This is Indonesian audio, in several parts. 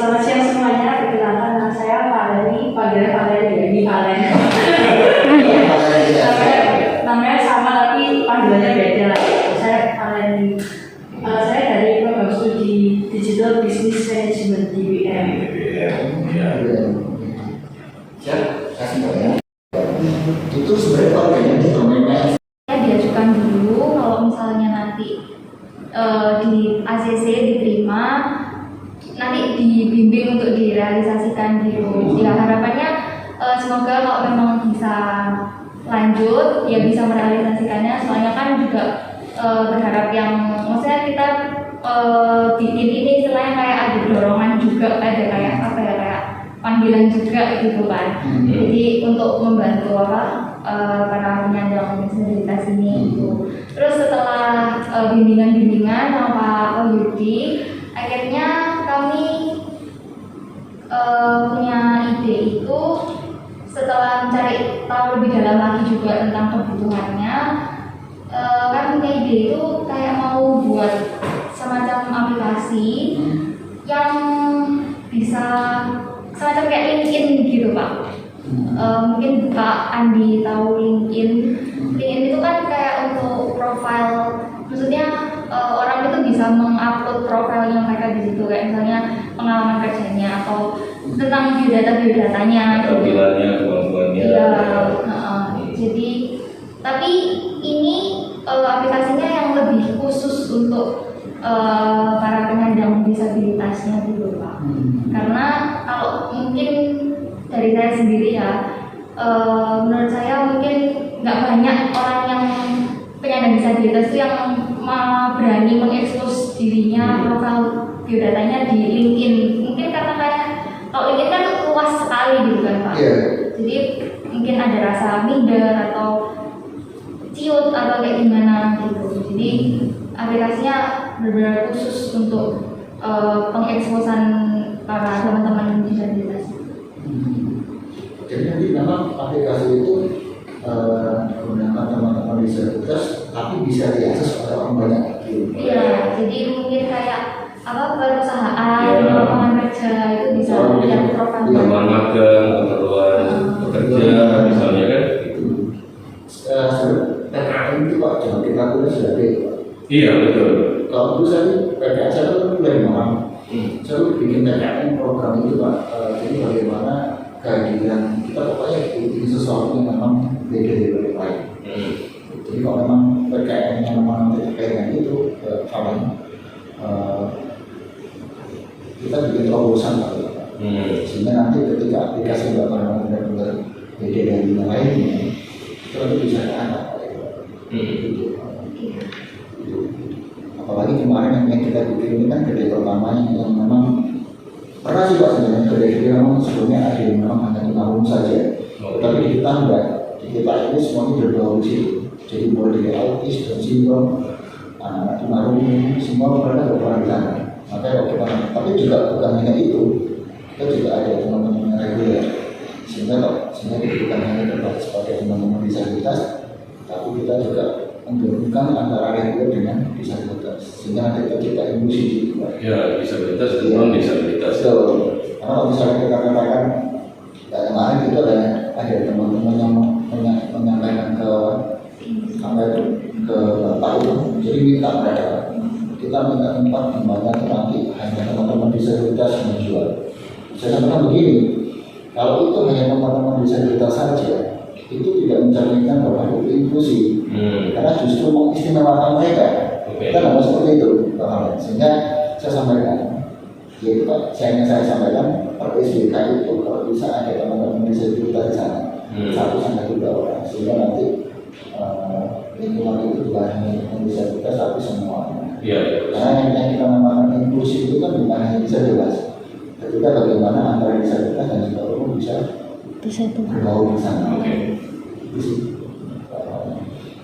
Selamat siang semuanya, perkenalkan nama saya Valen, panggilannya Valen. Namanya sama tapi panggilannya beda. Saya Valen. Saya dari program studi Digital Business Management di UIM. Itu sebenarnya kalau kayaknya di domainnya diajukan dulu, kalau misalnya nanti di ACC diterima, nanti dibimbing untuk direalisasikan gitu. Ya harapannya semoga kalau memang bisa lanjut ya bisa merealisasikannya. Soalnya kan juga berharap yang maksudnya kita bikin ini istilahnya kayak ada dorongan juga, ada kayak apa ya, kayak panggilan juga gitu kan. Jadi untuk membantu para penyandang disabilitas ini gitu. Terus setelah bimbingan sama Pak Yudi, akhirnya kami punya ide itu setelah mencari tahu lebih dalam lagi juga tentang kebutuhannya. Kan punya ide itu kayak mau buat semacam aplikasi yang bisa semacam kayak LinkedIn gitu Pak. Mungkin Pak Andi tahu LinkedIn. LinkedIn itu kan kayak untuk profile, maksudnya orang itu bisa mengupload profilnya mereka di situ, kayak misalnya pengalaman kerjanya atau tentang biodatanya, tampilannya, kemampuannya. Iya. Jadi tapi ini aplikasinya yang lebih khusus untuk para penyandang disabilitasnya dulu Pak. Karena kalau mungkin dari saya sendiri ya, menurut saya mungkin nggak banyak orang yang penyandang disabilitas itu yang berani mengekspos dirinya, profil biodatanya di LinkedIn. Mungkin karena kayak kalau LinkedIn kan luas sekali gitu kan Pak. Jadi mungkin ada rasa minder atau ciut atau kayak gimana gitu. Jadi aplikasinya benar-benar khusus untuk pengeksposan para teman-teman disabilitas. jadi nanti memang aplikasi itu menggunakan teman-teman disabilitas tapi bisa diakses oleh orang banyak gitu. Iya, jadi mungkin kayak perusahaan, lapangan kerja itu bisa lihat profil. Keperluan magang, keperluan pekerja, misalnya kan. TKM itu Pak, jangan kita tulis sebagai Iya betul. kalau dulu saya PKN saya itu dari mana? Saya bikin TKM program itu Pak. Jadi bagaimana kehadiran kita pokoknya bikin sesuatu yang memang beda dari yang lain. Jadi kalau memang PKN yang memang TKN itu kalau kita bikin terobosan Pak. Sehingga nanti ketika aplikasi memang benar-benar beda dari yang lainnya, itu nanti bisa diangkat. Apalagi kemarin yang kita bikin ini kan kedai pertama yang memang pernah sih Pak sebenarnya kedai memang sebelumnya ada yang memang hanya tunarungu saja, tapi di kita enggak, di kita ini semuanya berbaur di situ. Jadi mulai dari autis dan sindrom, anak-anak tunarungu semua mereka berperan di sana. Makanya waktu tapi juga bukan hanya itu, kita juga ada teman-teman yang reguler, sehingga bukan hanya terbatas pada teman-teman disabilitas, tapi kita juga menggabungkan antara reguler dengan disabilitas, sehingga nanti kita inklusi juga. Ya, disabilitas dan non disabilitas. Betul. Karena kalau misalnya kita katakan kemarin itu ada teman-teman yang menyampaikan ke Bapak itu, jadi minta kita minta tempat di mana nanti hanya teman-teman disabilitas menjual. Saya sampaikan begini, kalau itu hanya teman-teman disabilitas saja, itu tidak mencerminkan bahwa itu inklusi. Karena justru mengistimewakan mereka. Kita nggak mau seperti itu, sehingga saya sampaikan, yaitu Pak, saya sampaikan per SBK itu kalau bisa ada teman-teman disabilitas di sana, 1-2 orang, sehingga nanti lingkungan itu bukan hanya disabilitas tapi semuanya. Karena yang kita namakan inklusi itu kan bukan hanya disabilitas, ketika bagaimana antara disabilitas dan juga umum bisa bergaul di sana.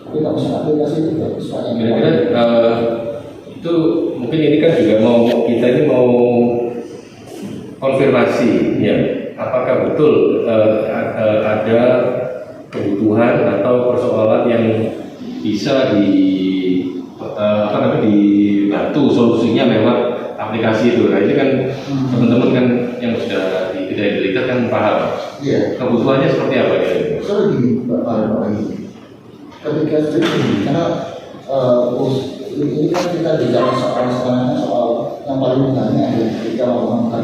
Tapi kalau misalnya aplikasi itu bagus Pak. Kira-kira itu mungkin ini kan juga kita ini mau konfirmasi ya, apakah betul ada kebutuhan atau persoalan yang bisa apa namanya dibantu solusinya lewat aplikasi itu. Nah ini kan teman-teman kan yang sudah di bidang integritas kan paham. Iya. Kebutuhannya seperti apa ya? Soalnya gini, Pak ini, ketika ini, karena ini kan kita bicara soal sebenarnya soal yang paling banyak adalah ketika melakukan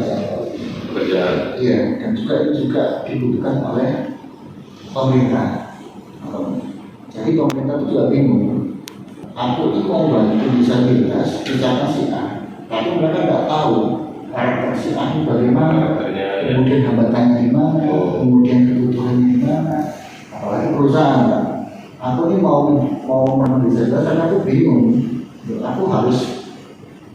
Pekerjaan. Iya, dan juga itu juga dibutuhkan oleh pemerintah. Jadi pemerintah itu juga bingung. Aku itu mau bantu disabilitas, misalkan si A, tapi mereka nggak tahu karakter si A ini bagaimana, kemudian hambatannya di mana, kemudian kebutuhannya di mana, apalagi perusahaan. Kan? Aku ini mau memenuhi disabilitas, karena aku bingung. Aku harus,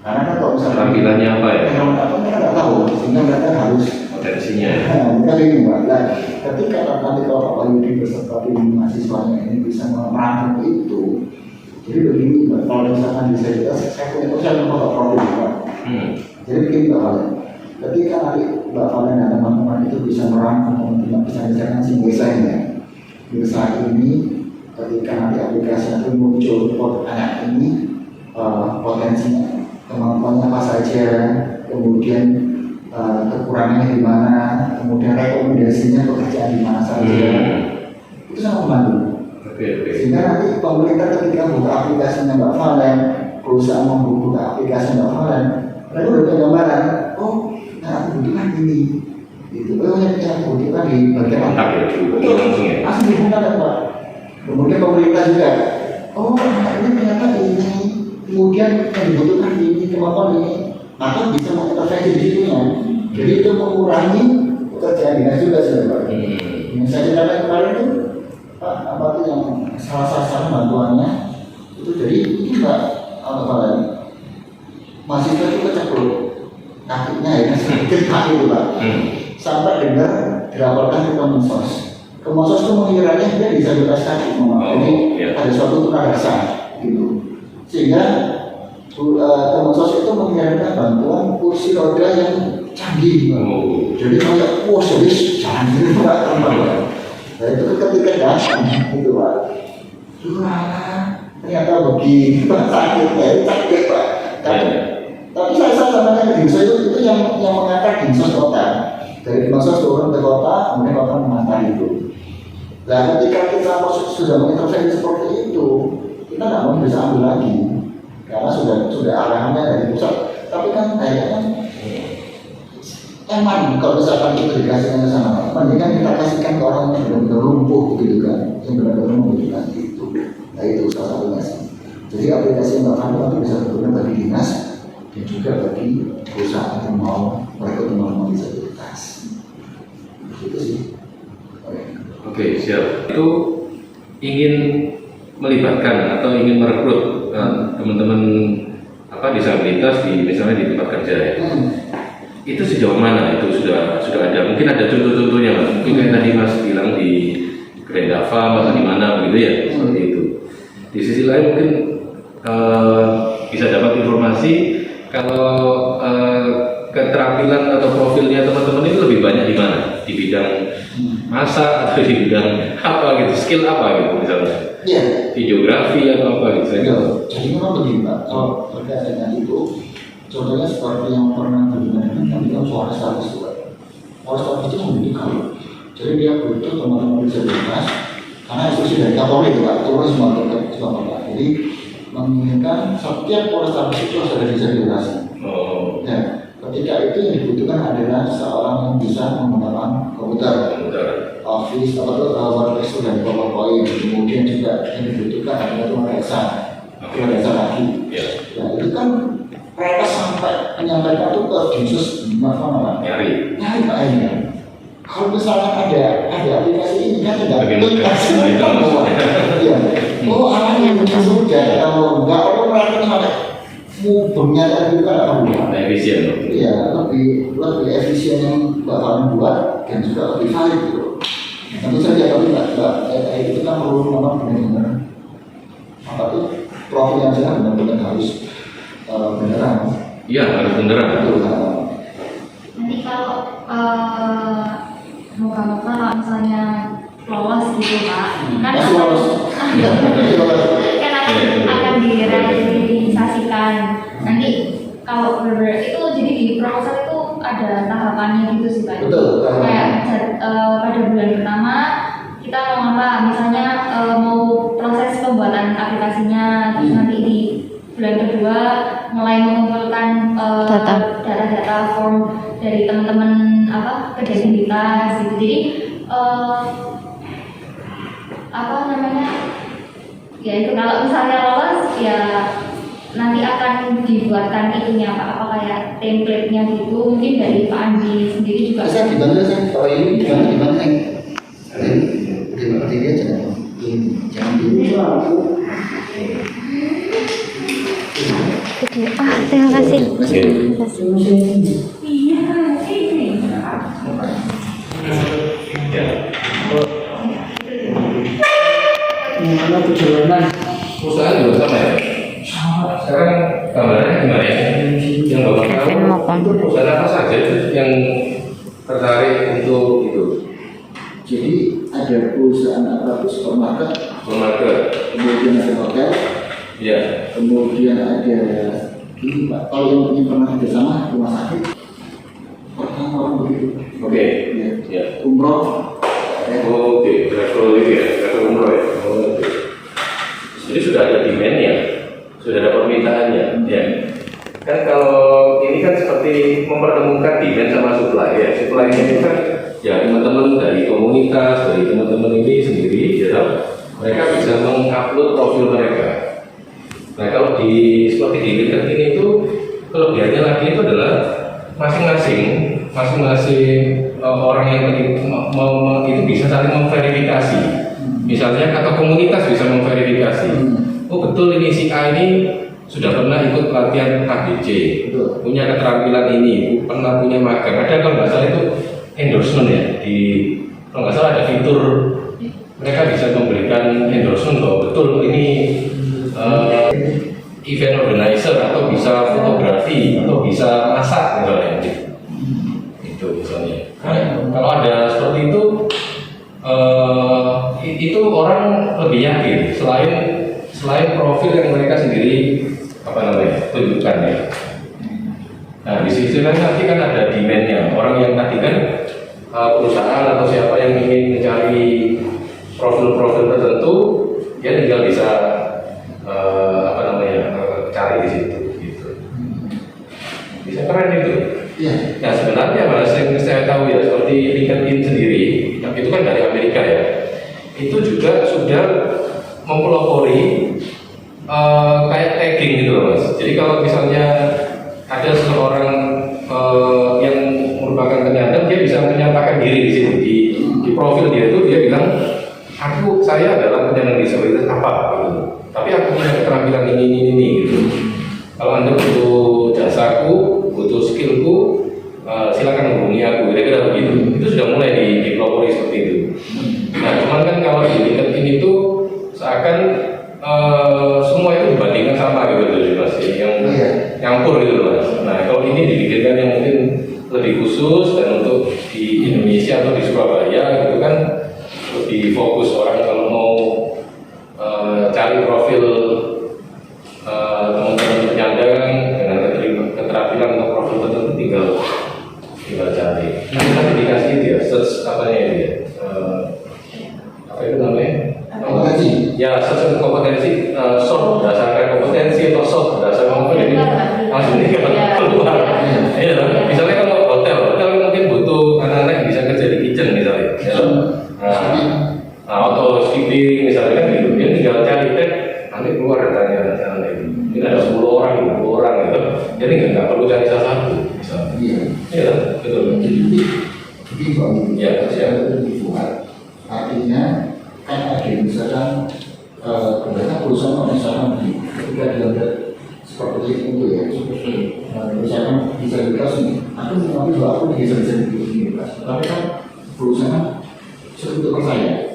karena kan kalau misalnya Tampilannya apa ya? Aku mereka nggak tahu, sehingga mereka harus Potensinya. mereka bingung. Nah, ketika nanti kalau Pak Wahyudi beserta tim mahasiswanya ini bisa merangkum itu. Jadi begini, kalau misalkan disabilitas, saya punya profil Pak. Jadi begini Pak Valen, ketika nanti Mbak Valen dan teman-teman itu bisa merangkum teman-teman bisa misalkan si desainnya, desain ini ketika nanti aplikasi itu muncul anak ini potensinya, kemampuannya apa saja, kemudian kekurangannya di mana, kemudian rekomendasinya pekerjaan di mana saja, itu sangat membantu. Sehingga nanti pemerintah ketika buka aplikasinya Mbak Valen, perusahaan membuka aplikasi Mbak Valen, mereka udah punya gambaran, oh, nah aku butuhkan ini, gitu. Oh, yang aku butuhkan di bagian Kontak ya, langsung ya. langsung dihubungkan kan Pak. Kemudian pemerintah juga, oh, anak ini ternyata ini, kemudian yang dibutuhkan ini, kemampuan ini, maka bisa mengintervensi di situnya. Jadi itu mengurangi pekerjaan dinas juga sebenarnya. Misalnya kemarin itu apa itu yang salah sasaran bantuannya itu jadi itu Mbak Valen mahasiswa itu keceplok kakinya ya sedikit kaki itu Pak sampai dengar dilaporkan ke Kemensos itu mengiranya dia disabilitas kaki jadi ada suatu tunarasa gitu sehingga Kemensos itu mengirimkan bantuan kursi roda yang canggih jadi kayak wah serius jalan gitu Pak nah itu ketika datang itu Pak, ternyata begini Pak sakit Pak. Tapi saya sama dengan Dinsos itu yang mengantar Dinsos kota. Dari Dinsos turun ke kota, kemudian kota mengantar itu. Nah ketika kita sudah mengintervensi seperti itu, kita nggak mau bisa ambil lagi karena sudah arahannya dari pusat. Tapi kan kayaknya emang kalau misalkan itu dikasihkan ke sana, mendingan kita kasihkan ke orang yang benar-benar lumpuh gitu kan, yang benar-benar membutuhkan itu. Nah itu salah satunya sih. Jadi aplikasi yang Mbak Valen bisa berguna bagi dinas dan juga bagi perusahaan yang mau merekrut teman-teman disabilitas. Itu sih. Oke, siap. Itu ingin melibatkan atau ingin merekrut teman-teman disabilitas di misalnya di tempat kerja ya. Itu sejauh mana itu sudah ada, mungkin ada contoh-contohnya Mas, mungkin kayak tadi Mas bilang di Grendava atau di mana begitu ya, seperti itu. Di sisi lain mungkin bisa dapat informasi kalau keterampilan atau profilnya teman-teman itu lebih banyak di mana, di bidang masak atau di bidang apa gitu, skill apa gitu misalnya, videografi atau apa gitu. Jadi memang begini Pak, kalau terkait dengan itu contohnya seperti yang pernah digunakan kami kan suara status itu. Suara status itu membutuhkan. Jadi dia butuh teman-teman disabilitas karena instruksi dari Kapolri itu Pak, turun semua Pak. Jadi menginginkan setiap suara status itu harus ada disabilitas. Ya, ketika itu yang dibutuhkan adalah seorang yang bisa menggunakan komputer, Office atau WordPress dan PowerPoint. Kemudian juga yang dibutuhkan adalah tulisan lagi. Ya itu kan mereka sampai menyampaikan itu ke Dinsos mana nyari Pak ini. Kalau misalnya ada aplikasi ini kan tidak aplikasi ya. Oh anaknya sudah kalau enggak orang mereka sampai mubengnya tadi juga nggak efisien. Iya lebih efisien yang Mbak Valen buat dan juga lebih valid gitu. Tentu saja tapi Mbak itu kan perlu memang benar-benar apa tuh profil yang jelas benar-benar harus beneran. Iya harus beneran. Nanti kalau muka-muka kalau misalnya lolos gitu Pak, kan lolos. kan akan diraih diorganisasikan. Nanti kalau itu jadi di proposal itu ada tahapannya gitu sih Pak. Betul. Kayak pada bulan pertama kita mau apa, misalnya mau proses pembuatan aplikasinya, terus nanti di bulan kedua mulai mengumpulkan data-data form dari teman-teman kredibilitas gitu. Jadi apa namanya, ya itu kalau misalnya lolos ya nanti akan dibuatkan itunya Pak, apa kayak template-nya gitu, mungkin dari Pak Andi sendiri juga. Saya gimana sih kalau ini gimana gimana dia jangan dulu. Terima kasih. Gimana perjalanan? Perusahaan juga sama ya. Sekarang gambarannya gimana ya? Yang Bapak tahu itu perusahaan apa saja yang tertarik untuk itu? Jadi ada perusahaan apa, supermarket, kemudian ada hotel, Ya. kemudian ada ini Pak, kalau yang pernah kerjasama rumah sakit, orang begitu. Oke. Ya. Ya. Umroh. Oke, travel itu ya, travel umroh ya. Oke. Jadi sudah ada demand-nya, sudah ada permintaannya, ya. Kan kalau ini kan seperti mempertemukan demand sama supply ya. Supply-nya itu kan ya teman-teman dari komunitas, dari teman-teman ini sendiri, ya, mereka bisa mengupload profil mereka. Nah kalau seperti di LinkedIn ini itu kelebihannya lagi itu adalah masing-masing orang yang itu bisa saling memverifikasi. Misalnya atau komunitas bisa memverifikasi. Oh betul ini si A ini sudah pernah ikut pelatihan KBC, punya keterampilan ini, pernah punya magang. Ada kalau nggak salah itu endorsement ya, kalau nggak salah ada fitur mereka bisa memberikan endorsement bahwa betul ini event organizer atau bisa fotografi atau bisa masak misalnya. Itu misalnya. Nah, kalau ada seperti itu orang lebih yakin selain profil yang mereka sendiri tunjukkan ya. Nah di sisi lain nanti kan ada demand-nya, orang yang tadi kan perusahaan atau siapa yang ingin mencari profil-profil tertentu, dia tinggal bisa cari di situ gitu. Bisa keren itu. Iya. Nah sebenarnya mas yang saya tahu ya seperti LinkedIn sendiri, itu kan dari Amerika ya, itu juga sudah mempelopori kayak tagging gitu loh mas. Jadi kalau misalnya ada seseorang yang merupakan penyandang, dia bisa menyatakan diri di sini di profil dia itu dia bilang, saya adalah penyandang disabilitas apa gitu. Tapi aku punya keterampilan ini gitu. Kalau Anda butuh jasaku, butuh skillku, silakan hubungi aku, kira-kira begitu. Itu sudah mulai dipelopori seperti itu. Nah, cuman kan kalau di LinkedIn itu seakan semua itu dibandingkan sama gitu mas, yang nyampur gitu mas. Nah, kalau ini dibikinkan yang mungkin lebih khusus dan untuk di Indonesia atau di Surabaya gitu kan lebih fokus orang kalau mau cari profil teman-teman penyandang dengan keterampilan atau profil tertentu tinggal cari. Nanti dikasih itu ya, search apanya itu ya, apa itu namanya? Kompetensi. Ya, search kompetensi, soft berdasarkan kompetensi atau soft berdasarkan kompetensi. Langsung nih keluar. Iya, misalnya kalau hotel mungkin butuh anak-anak bisa kerja di kitchen misalnya. Ya. Atau skipping misalnya kan gitu, dia tinggal cari nanti keluar datanya ini ada 10 orang gitu, jadi nggak perlu cari salah satu misalnya. Iya, betul. Jadi kalau saya dibuat, artinya kan ada misalkan kebanyakan perusahaan misalkan ketika dianggap seperti itu ya, misalkan disabilitas ini, aku mengambil bahwa aku disabilitas ini, tapi kan perusahaan seperti percaya.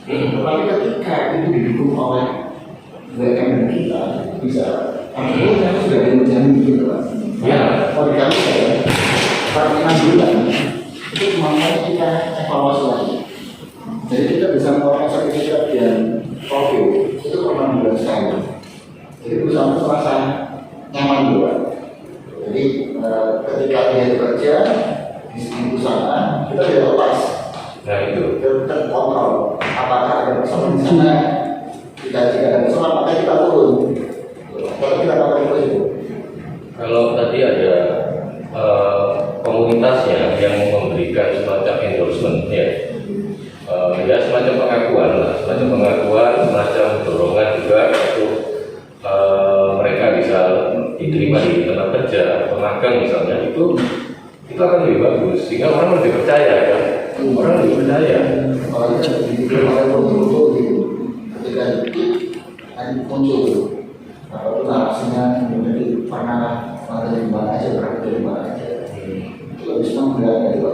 Tapi ketika itu didukung oleh BUMN kita bisa, aku sudah menjamin gitu kan. Ya, kalau kami saya, per 6 bulan itu kemampuan kita evaluasi lagi. Jadi kita bisa mengeluarkan sertifikat dan profil itu per 6 bulan sekali. Jadi perusahaan itu merasa nyaman juga. Jadi ketika dia bekerja di perusahaan, kita tidak lepas. Nah itu. Kita kontrol apakah ada persoalan di sana. Jika ada persoalan, maka kita turun. Kalau kita akan terus itu. Kalau tadi ada komunitasnya yang memberikan semacam endorsement ya, ya semacam pengakuan lah, semacam dorongan juga untuk mereka bisa diterima di tempat kerja atau magang misalnya, itu akan lebih bagus sehingga orang lebih percaya ya, orang lebih percaya. Kalau kita di foto gitu, ketika muncul apapun narasinya, menjadi pernah dari mana aja, berada dari mana aja, itu lebih senang melihatnya juga.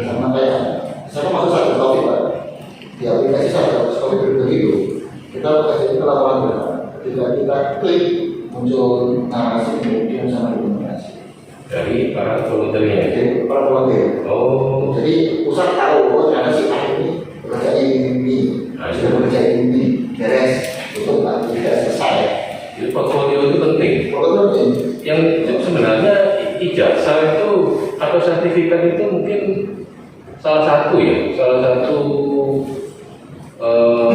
Sama kayak saya masuk satu topik Pak, di aplikasi satu topik begitu, kita kasih kita laporan benar. Ketika kita klik muncul narasi kemudian sama dokumentasi Dari para volunteernya. jadi para volunteer. Oh, Jadi pusat tahu oh ternyata si A ini bekerja ini, sudah bekerja ini, beres, untuk tidak selesai. jadi portfolio itu penting. Kalau itu Yang sebenarnya ijazah itu atau sertifikat itu mungkin salah satu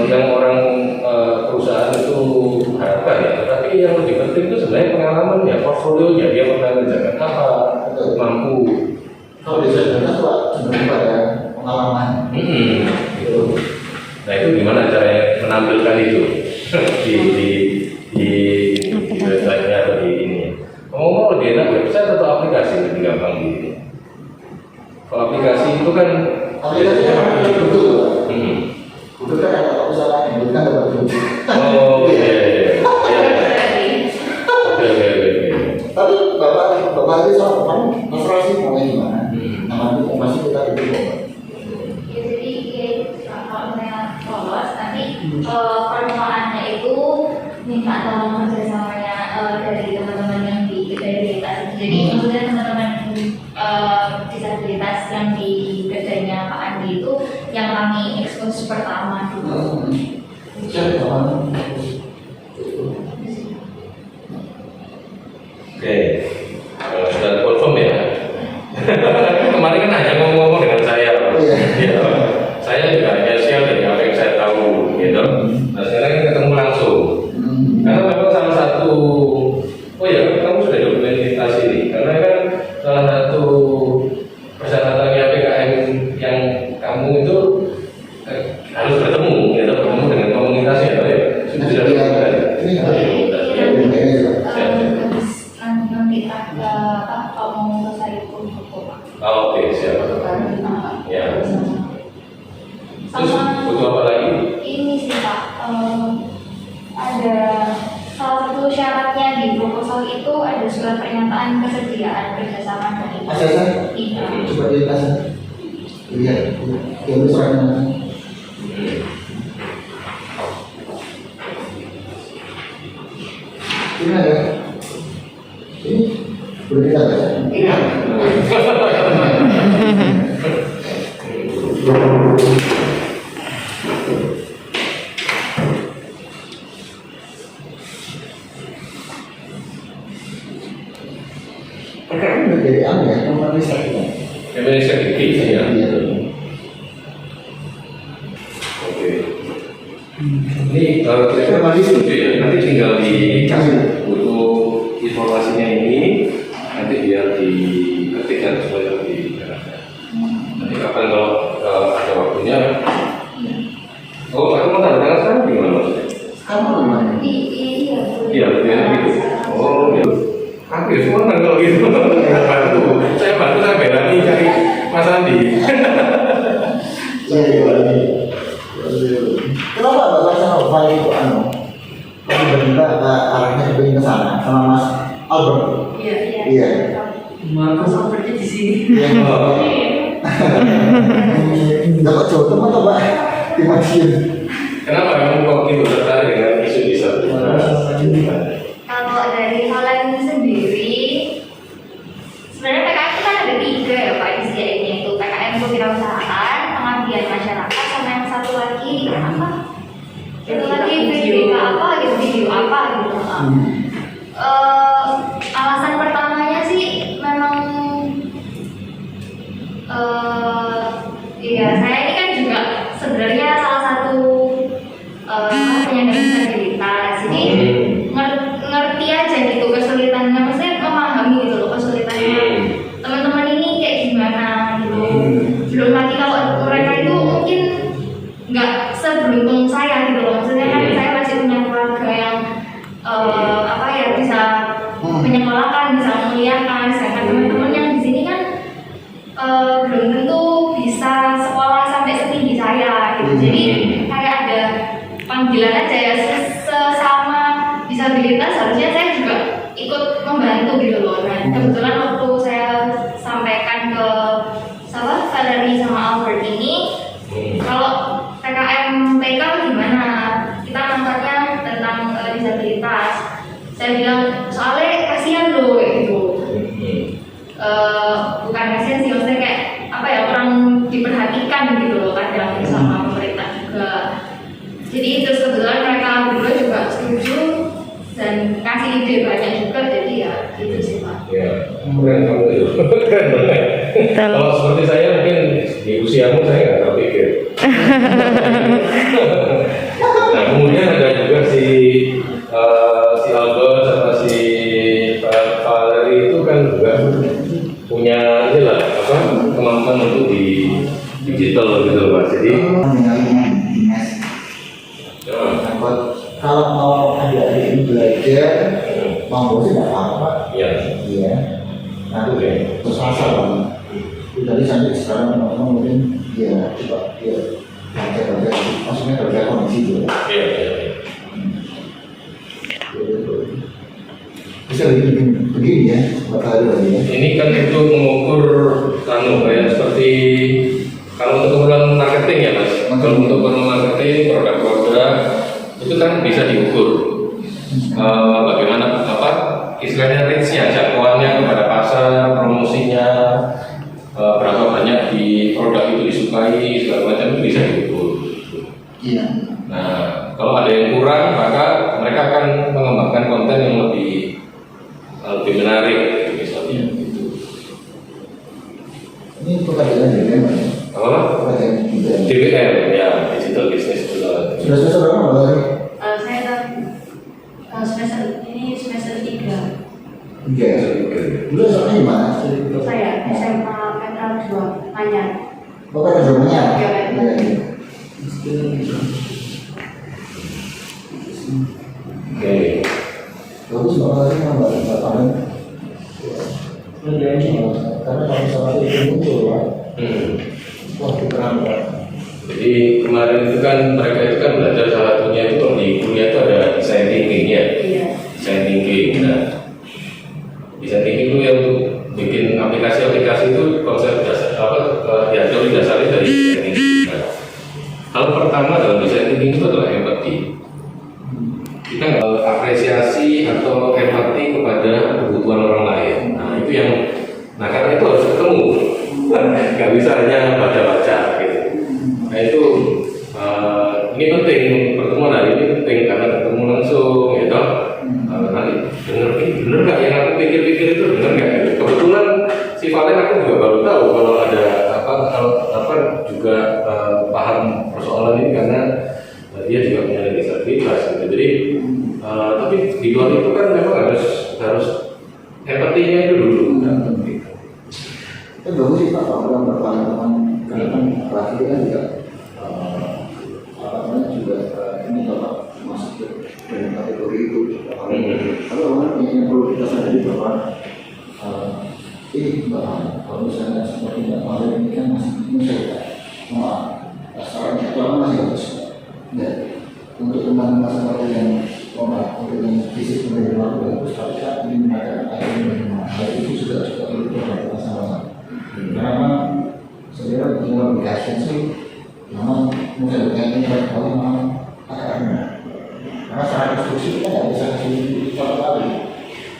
yang orang perusahaan itu harapkan ya. Tapi yang lebih penting itu sebenarnya pengalamannya, portfolionya, dia pernah mengerjakan apa, mampu. kalau di sana Pak cenderung pada pengalaman. Gitu. Nah itu gimana caranya menampilkan itu di website-nya atau di ini? Ngomong lebih enak website atau aplikasi lebih gampang gitu. Kalau aplikasi itu kan Aplikasinya betul Pak. Hmm. Betul kan kalau usaha ini kan dapat duit. Oh iya. Oke. Tapi bapak itu soal kamu masalah sih mau gimana? Nama itu masih kita itu kok. Ya, jadi kalau misalnya lolos nanti permohonannya itu minta tolong kerjasamanya dari teman-teman yang di disabilitas. Jadi maksudnya teman-teman disabilitas yang di kerjanya Pak Andi itu yang kami ekspos pertama dulu. Siapa kamu? Oke. Sudah confirm ya. Kemarin kan hanya ngomong-ngomong dengan saya. Iya. Ya. Saya juga hanya share dari apa yang saya tahu, gitu. Nah sekarang kita ketemu langsung. Karena memang salah satu, oh ya kamu sudah dokumentasi nih. Karena kan salah satu persyaratannya PKM yang kamu itu harus bertemu, gitu, bertemu dengan komunitasnya, ya. Sudah dokumentasi. Ini Nanti ada kalau mau saya pun Pak. Oke, siap. Ya. Terus butuh apa lagi? Ini sih Pak, ada salah satu syaratnya di proposal itu ada surat pernyataan kesediaan kerjasama dari Asal Iya. coba dikasih. Lihat, dia misalnya. Ini ada. Ini boleh kita baca. Iya. Perkara ini menjadi aneh, nomor satu. Indonesia Dikit ya. Iya. Oke. Ini kita masih setuju ya. Nanti tinggal butuh informasinya ini. Nanti biar diketikkan supaya lebih enak. Nanti kapan kalau ada waktunya. Oh, aku mau tanda tangan sekarang gimana maksudnya? Kamu gimana? Iya. Iya, lebih enak gitu. Oh, gitu. Aku ya semua kalau gitu. Saya bantu saya bela nih cari Mas Andi. Kenapa Bapak sama Bapak itu tiba-tiba arahnya ke sana sama Mas Albert? Iya. Mas Albertnya di sini. Iya. Dapat jauh teman atau Pak? Dimatikan. Kenapa kamu kok gitu tertarik dengan isu disabilitas? Kalau dari Holland sendiri, sebenarnya PKM itu kan ada 3 ya Pak disediainnya itu PKM kewirausahaan, pengabdian masyarakat, sama yang satu lagi apa? Itu lagi video apa gitu, video apa gitu. Iya, saya ini kan juga sebenarnya salah satu penyandang disabilitas. Jadi ngerti aja gitu kesulitannya, maksudnya memahami gitu loh kesulitannya teman-teman ini kayak gimana gitu. Belum lagi kalau mereka itu mungkin nggak seberuntung saya gitu loh. Maksudnya kan saya masih punya keluarga yang apa ya bisa menyekolahkan, bisa memuliakan. Sedangkan teman-teman yang di sini kan belum tentu bisa sekolah sampai setinggi saya gitu. Jadi kayak ada panggilan aja ya, sesama disabilitas harusnya saya juga ikut membantu gitu loh. Nah kebetulan waktu saya sampaikan ke Valerie sama Albert ini, kalau PKM TK gimana, kita ngangkatnya tentang disabilitas. Saya bilang soalnya kasihan loh kayak gitu. Bukan kasihan sih, maksudnya kayak apa ya, kurang diperhatikan gitu loh kadang sama pemerintah juga. Jadi terus kebetulan mereka berdua juga setuju dan kasih ide banyak juga, jadi ya itu sih Pak. Ya, keren kamu itu. Keren banget. Kalau seperti saya mungkin di usiamu saya nggak terpikir. Nah kemudian ada juga si Albert sama si Valerie itu kan juga punya inilah apa kemampuan untuk di digital gitu Pak. Jadi kalau mau adik-adik ini belajar, mau sih nggak apa-apa. Iya. Nanti sesuatu banget. Jadi sampai sekarang teman-teman mungkin ya coba dia baca, maksudnya baca kondisi dulu. Iya. Bisa begini ya, bakal lagi ya. Ini kan untuk mengukur kayak seperti kalau untuk keperluan marketing ya Mas. Kalau untuk keperluan marketing produk-produk itu kan bisa diukur bagaimana apa istilahnya reach-nya, jangkauannya kepada pasar, promosinya, berapa banyak di produk itu disukai, segala macam itu bisa diukur. Iya. Nah, kalau ada yang kurang, maka mereka akan mengembangkan konten yang lebih menarik, misalnya. Gitu. Ini pekerjaan DBM ya? Apa? Pekerjaan DBM. DBM, ya, Digital Business Development. Sudah semester berapa Mbak Lari? Saya ini semester 3. 3 ya? Dulu soalnya gimana? Saya SMA Petra 2 Manyar. Bapak kerjanya? Iya, Pak. Oke. Bagus Mbak Lari Mbak Lari. Karena kalau misalnya itu muncul Pak, wah itu keren Pak. Jadi kemarin itu kan mereka itu kan belajar salah satunya itu di kuliah itu ada design thinking-nya. Iya. Design thinking. Nah, design thinking itu yang untuk bikin aplikasi-aplikasi itu konsep dasar ya teori dasarnya dari design thinking. Nah, hal pertama dalam design thinking itu adalah empati. Kita nggak apresiasi atau empati kepada kebutuhan orang lain. Nah itu yang, nah karena itu harus ketemu, nggak bisa hanya baca-baca gitu. Nah itu ini penting, pertemuan hari ini penting karena ketemu langsung, gitu. Nanti bener nggak yang aku pikir-pikir itu bener nggak? Gitu. Kebetulan si Valen aku juga baru tahu kalau ada apa juga paham persoalan ini karena dia juga punya disabilitas gitu. Jadi tapi di luar itu kan memang harus empatinya itu dulu. Itu bagus sih Pak, kalau berpengalaman karena kan laki kan juga apa namanya juga ini Bapak masuk ke dalam kategori itu. Kalau orang yang perlu kita sadari bahwa ini Bapak kalau misalnya seperti Mbak Malik ini kan masih mencoba asalnya itu masih bagus. Ya, untuk teman masyarakat yang untuk yang fisik menerima bagus, tapi saat ini mereka akan menerima hal itu juga perlu kita sama-sama. Karena sebenarnya untuk aplikasi sih, memang mungkin ini kalau memang akarnya. Karena secara konstruksi kita nggak bisa kasih kali.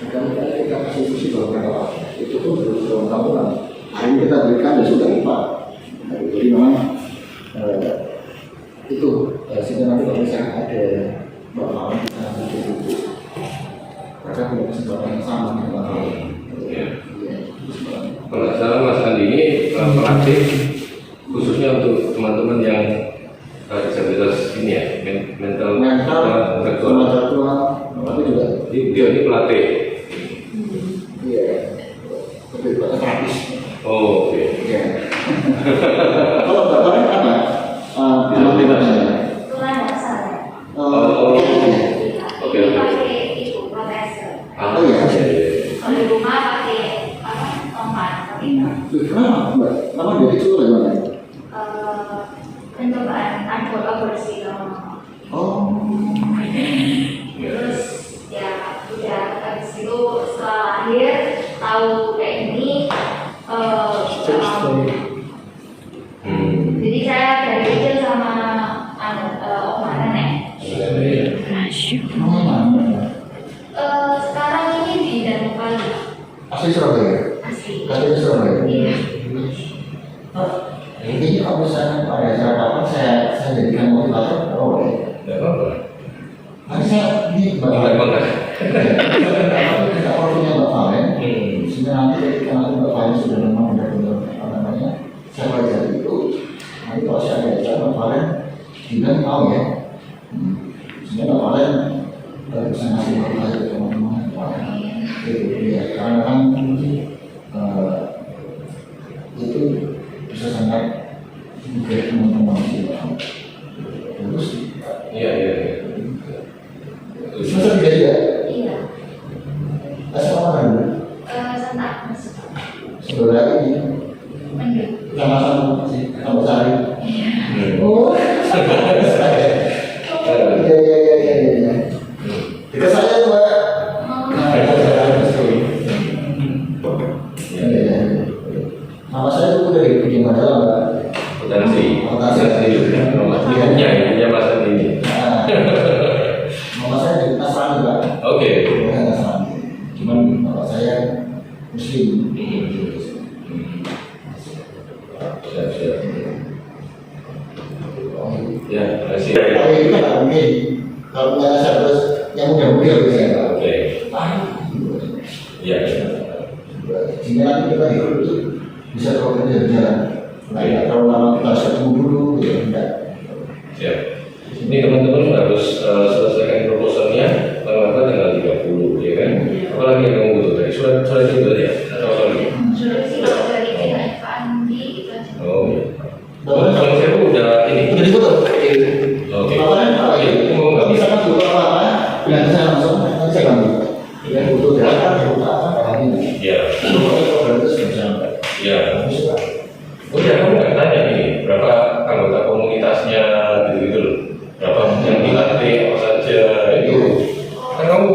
Kalau kita kasih instruksi beberapa itu pun belum tahunan. Hari ini kita berikan dan sudah lupa. Jadi memang itu sehingga nanti kalau misalnya ada bapak bisa itu mereka punya kesempatan yang sama dengan bapak. Kalau salah Mas Andi ini pelatih khususnya untuk Oh, oke. Ya. Kalau Bapak apa? Aktivitasnya? Tulang dasar. Oh. Iya. Oke, Ini oke. pakai itu proteser. Oh iya. Kalau di rumah pakai apa? Tomat. Kenapa Mbak? Kenapa dari itu bagaimana? Pencobaan alkohol aborsi kalau Oh. terus ya udah habis itu setelah lahir tahu kayak ini nggak mau. Jadi saya dari kecil sama oma nenek. Sekarang ini di Danau Asli Surabaya? asli. Asli Surabaya? Iya. Ini kalau misalnya pada acara apa saya jadikan motivator, oh boleh. Tidak apa-apa. Nanti saya ini Tidak banget. tidak perlu punya Mbak Valen, sehingga nanti ketika nanti Mbak Valen sudah memang benar-benar apa namanya, saya pelajari itu, nanti kalau saya ada acara Mbak Valen, juga tahu ya, sehingga Mbak Valen bisa ngasih motivasi ke teman-teman. Ya, karena kan itu bisa sangat menjadi teman-teman sih. Terus, Iya, iya. masa tidak ya? Iya. Asal mana dulu? Sentak masuk. Saudara ini, Enggak. sama-sama masih sama cari. Iya. Oh, iya. Dekat saya tuh, Mbak. Nah, dekat saya pasti. Iya. Nama saya tuh dari Bukit Mandala, Mbak. Potensi. Ibunya masa ini. Nah, nama saya dari Nasrani, Mbak. Oke. Bukan Nasrani. Cuman bapak saya Muslim. Siap. Ya, terima kasih. Kalau itu kan tak mungkin. Kalau punya saya terus yang muda-muda biasanya, Pak. Oke. Iya. Sehingga nanti kita hidup itu bisa terus berjalan. Nah, ya, kalau lama kita harus ketemu dulu, ya enggak. Siap. Ini teman-teman harus selesaikan proposalnya tanggal tanggal 30, ya kan? Apalagi yang kamu butuh? Surat itu tadi ya? Atau apa lagi? Sudah sih kalau dari kita Pak Andi itu aja. Oh, iya. Kalau saya udah ini. Udah ditutup. Oke. Bapak kan tahu ya, Mau nggak bisa? misalkan butuh apa-apa, bilang ke saya langsung, nanti saya bantu. Ya, butuh data, butuh apa, kami. Iya. Itu kalau program itu sudah jalan, Pak. Iya. Kami suka. Oh ya, kamu nggak tanya ini berapa anggota komunitasnya gitu loh? Berapa yang dilatih apa saja itu? Kan kamu